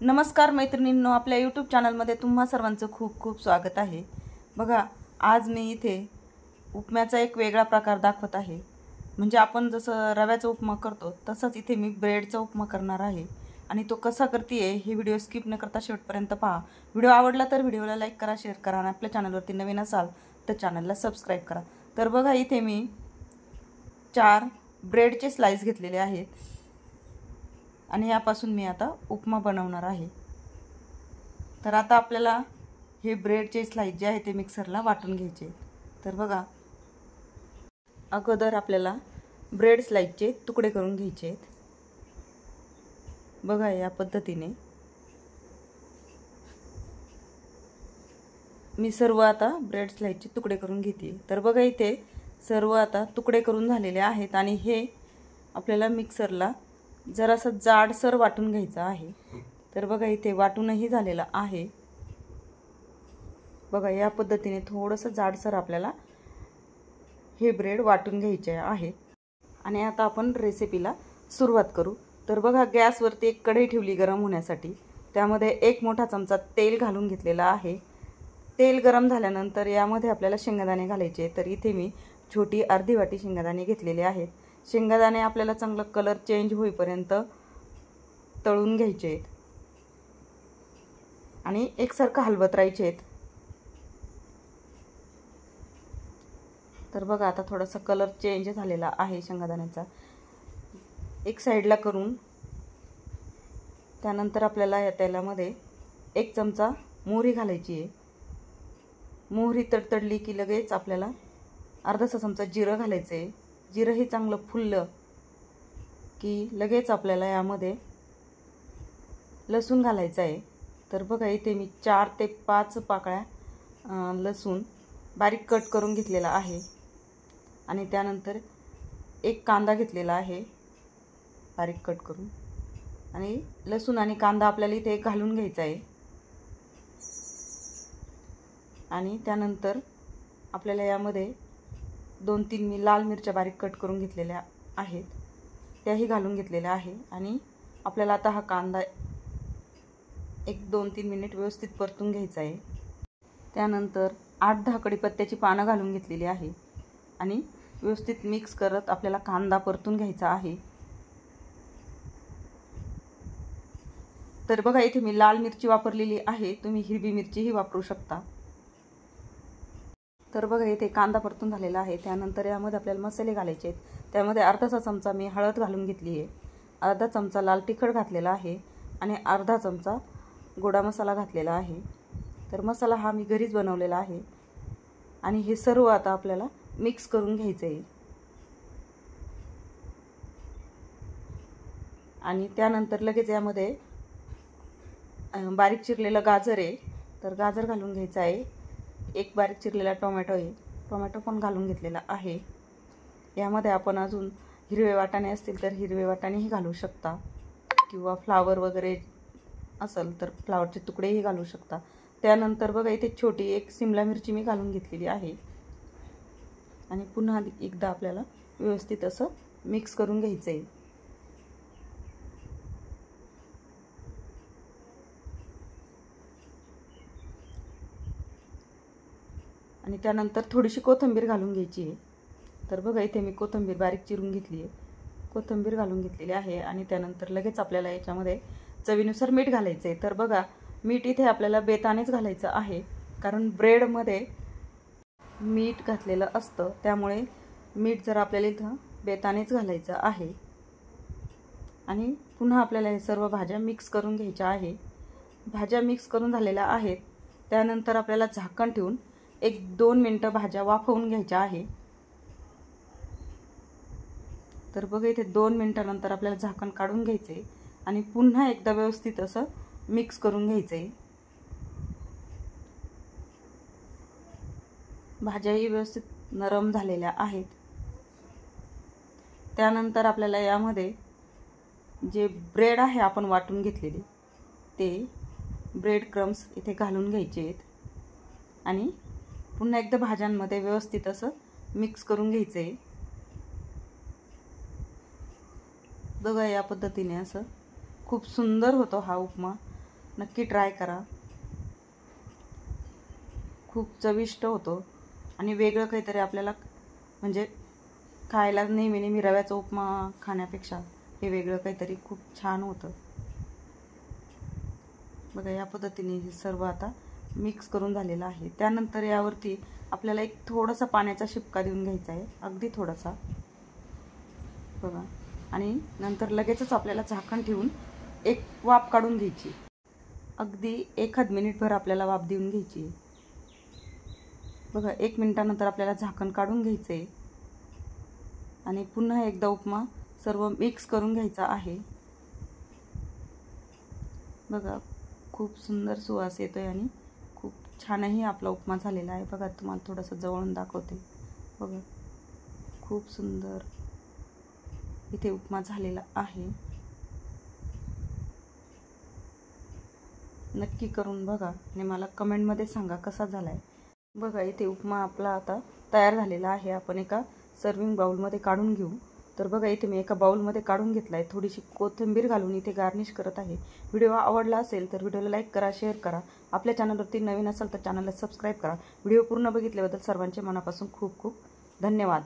नमस्कार मैत्रिणींनो, आपल्या यूट्यूब चॅनलमध्ये तुम्हा सर्वांचं खूप खूप स्वागत आहे। बघा, आज मी इथे उपम्याचा एक वेगळा प्रकार दाखवत आहे। म्हणजे आपण जसं रव्याचा उपमा करतो तसंच इथे मी ब्रेडचा उपमा करणार आहे आणि तो कसा करते हे व्हिडिओ स्किप न करता शेवटपर्यंत पहा। व्हिडिओ आवडला तर व्हिडिओला लाईक करा, शेअर करा आणि आपल्या चॅनलवरती नवीन असाल तर चॅनलला सबस्क्राइब करा। तर बघा, इथे मी 4 ब्रेडचे स्लाइस घेतलेले आहेत आणि यापासून मी आता उपमा बनवणार आहे। तर आता आपल्याला हे ब्रेडचे स्लाइस जे आहे ते मिक्सरला वाटून घ्यायचे। तर बघा, अगोदर आपल्याला ब्रेड स्लाइसचे तुकडे करून घ्यायचे आहेत। बघा, या पद्धतीने मी सर्व आता ब्रेड स्लाइसचे तुकडे करून घेते। तर बघा, इथे सर्व आता तुकडे करून झालेले आहेत आणि हे आपल्याला मिक्सरला जरासं जाडसर वाटून घ्यायचं आहे। तर बघा, इथे वाटूनही झालेलं आहे। बघा, या पद्धतीने थोडंसं जाडसर आपल्याला हे ब्रेड वाटून घ्यायचे आहे। आणि आता आपण रेसिपीला सुरुवात करू। तर बघा, गॅसवरती एक कढई ठेवली गरम होण्यासाठी। त्यामध्ये 1 मोठा चमचा तेल घालून घेतलेला आहे। तेल गरम झाल्यानंतर यामध्ये आपल्याला शेंगदाणे घालायचे। तर इथे मी छोटी अर्धी वाटी शेंगदाणे घेतलेले आहेत। शेंगदाणे आपल्याला चांगला कलर चेंज होईपर्यंत तळून घ्यायचे आहेत आणि एकसारखं हलवत राहायचे आहेत। तर बघा, आता थोडासा कलर चेंज झालेला आहे शेंगदाण्याचा। एक साईडला करून त्यानंतर आपल्याला या तेलामध्ये 1 चमचा मोहरी घालायची आहे। मोहरी तडतडली की लगेच आपल्याला अर्धासा चमचा जिरं घालायचं आहे। जिरं हे चांगलं फुललं की लगेच आपल्याला यामध्ये लसूण घालायचं आहे। तर बघा, इथे मी 4 ते 5 पाकळ्या लसूण बारीक कट करून घेतलेला आहे आणि त्यानंतर 1 कांदा घेतलेला आहे बारीक कट करून। आणि लसूण आणि कांदा आपल्याला इथे घालून घ्यायचा आहे आणि त्यानंतर आपल्याला यामध्ये 2-3 मी लाल मिरच्या बारीक कट करून घेतलेल्या आहेत, त्याही घालून घेतलेल्या आहे। आणि आपल्याला आता हा कांदा 1-2-3 मिनिट व्यवस्थित परतून घ्यायचा आहे। त्यानंतर 8-10 कढीपत्त्याची पानं घालून घेतलेली आहे आणि व्यवस्थित मिक्स करत आपल्याला कांदा परतून घ्यायचा आहे। तर बघा, इथे मी लाल मिरची वापरलेली आहे, तुम्ही हिरवी मिरचीही वापरू शकता। तर बघा, इथे कांदा परतून झालेला आहे। त्यानंतर यामध्ये आपल्याला मसाले घालायचे आहेत। त्यामध्ये अर्धासा चमचा मी हळद घालून घेतली आहे, अर्धा चमचा लाल तिखट घातलेला आहे आणि अर्धा चमचा गोडा मसाला घातलेला आहे। तर मसाला हा मी घरीच बनवलेला आहे आणि हे सर्व आता आपल्याला मिक्स करून घ्यायचं आहे। आणि त्यानंतर लगेच यामध्ये बारीक चिरलेलं गाजर आहे, तर गाजर घालून घ्यायचं आहे। 1 बारीक चिरलेला टोमॅटो आहे, टोमॅटो पण घालून घेतलेला आहे। यामध्ये आपण अजून हिरवे वाटाणे असतील तर हिरवे वाटाणेही घालू शकता किंवा फ्लावर वगैरे असेल तर फ्लावरचे तुकडेही घालू शकता। त्यानंतर बघा, इथे छोटी 1 शिमला मिरची मी घालून घेतलेली आहे आणि पुन्हा एकदा आपल्याला व्यवस्थित असं मिक्स करून घ्यायचं आहे। आणि त्यानंतर थोडीशी कोथिंबीर घालून घ्यायची आहे। तर बघा, इथे मी कोथिंबीर बारीक चिरून घेतली आहे, कोथिंबीर घालून घेतलेली आहे। आणि त्यानंतर लगेच आपल्याला याच्यामध्ये चवीनुसार मीठ घालायचं आहे। तर बघा, मीठ इथे आपल्याला बेतानेच घालायचं आहे, कारण ब्रेडमध्ये मीठ घातलेलं असतं, त्यामुळे मीठ जर आपल्याला इथं बेतानेच घालायचं आहे। आणि पुन्हा आपल्याला हे सर्व भाज्या मिक्स करून घ्यायच्या आहे। भाज्या मिक्स करून झालेल्या आहेत। त्यानंतर आपल्याला झाकण ठेवून 1-2 मिनिटं भाज्या वाफवून घ्यायच्या आहे। तर बघा, इथे 2 मिनिटानंतर आपल्याला झाकण काढून घ्यायचं आहे आणि पुन्हा एकदा व्यवस्थित असं मिक्स करून घ्यायचं आहे। भाज्याही व्यवस्थित नरम झालेल्या आहेत। त्यानंतर आपल्याला यामध्ये जे ब्रेड आहे आपण वाटून घेतलेले ते ब्रेड क्रम्स इथे घालून घ्यायचे आहेत आणि पुन्हा एकदा भाज्यांमध्ये व्यवस्थित असं मिक्स करून घ्यायचं आहे। बघा, या पद्धतीने असं खूप सुंदर होतो हा उपमा। नक्की ट्राय करा. खूप चविष्ट होतो आणि वेगळं काहीतरी आपल्याला म्हणजे खायला नेहमी रव्याचा उपमा खाण्यापेक्षा हे वेगळं काहीतरी खूप छान होतं. बघा या पद्धतीने हे सर्व आता मिक्स करून झालेलं आहे. त्यानंतर यावरती आपल्याला एक थोडासा पाण्याचा शिपका देऊन घ्यायचा आहे, अगदी थोडासा. बघा आणि नंतर लगेचच आपल्याला झाकण ठेवून एक वाफ काढून घ्यायची. अगदी 1 मिनिटभर आपल्याला वाफ देऊन घ्यायची. बघा 1 मिनिटानंतर आपल्याला झाकण काढून घ्यायचं आहे आणि पुन्हा एकदा उपमा सर्व मिक्स करून घ्यायचा आहे. बघा खूप सुंदर सुवास येतोय आणि खूप छानही आपला उपमा झालेला आहे. बघा तुम्हाला थोडंसं जवळून दाखवते. बघा खूप सुंदर इथे उपमा झालेला आहे. नक्की करून बघा आणि मला कमेंटमध्ये सांगा कसा झालाय. बघा इथे उपमा आपला आता तयार झालेला आहे. आपण एका सर्विंग बाउलमध्ये काढून घेऊ. तर बघा इथे मी एका बाउलमध्ये काढून घेतला आहे. थोडीशी कोथिंबीर घालून इथे गार्निश करत आहे. व्हिडिओ आवडला असेल तर व्हिडिओला लाईक करा, शेअर करा. आपल्या चॅनलवरती नवीन असाल तर चॅनलला सबस्क्राईब करा. व्हिडिओ पूर्ण बघितल्याबद्दल सर्वांचे मनापासून खूप खूप धन्यवाद.